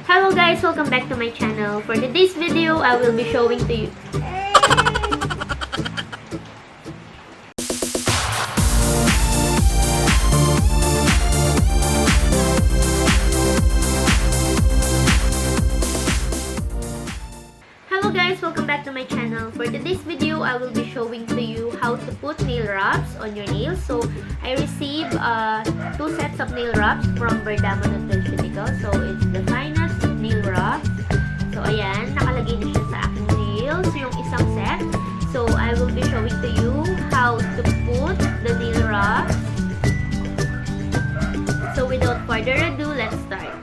Hello guys, welcome back to my channel. For today's video, I will be showing to you how to put nail wraps on your nails. So, I received 2 sets of nail wraps from Verdamo Nutraceutical. So, it's the finest nail wraps. So, ayan, nakalagay na siya sa aking nails. So, yung isang set. So, I will be showing to you how to put the nail wraps. So, without further ado, let's start.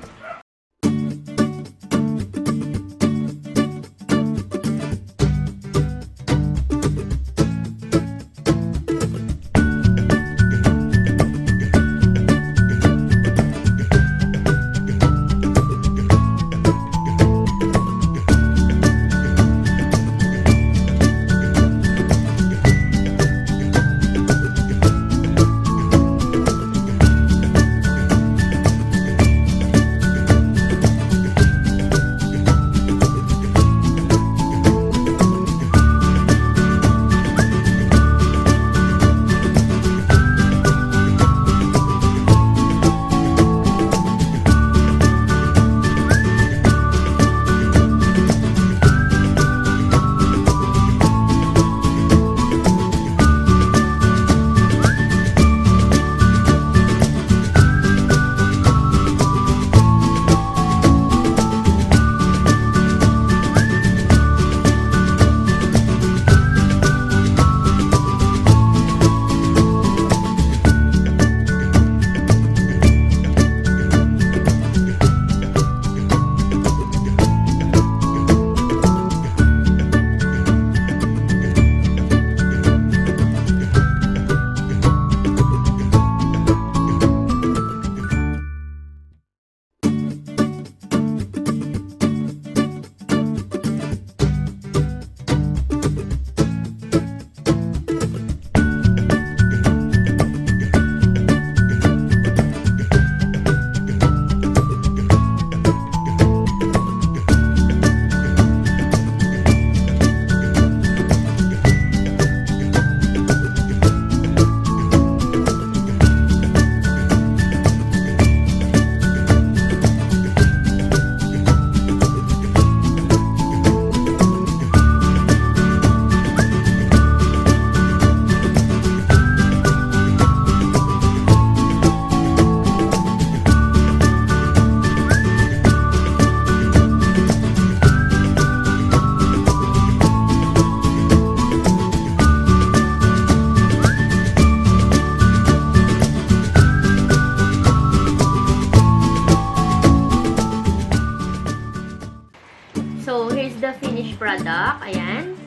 So, here's the finished product. Ayan.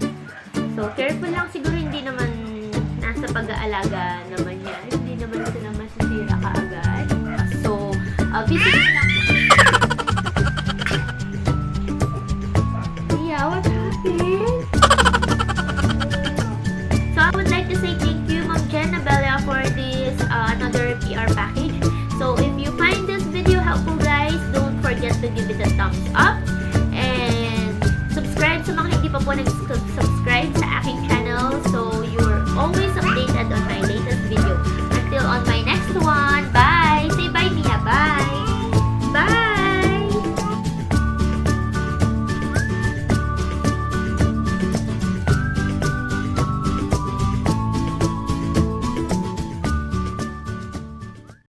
So, careful lang. Siguro hindi naman nasa pag-aalaga naman yan. Hindi naman sila masisira kaagad. So, visit lang. Yeah, what happened? So, I would like to say thank you, Ma'am Jenabella, for this another PR package. So, if you find this video helpful, guys, don't forget to give it a thumbs up.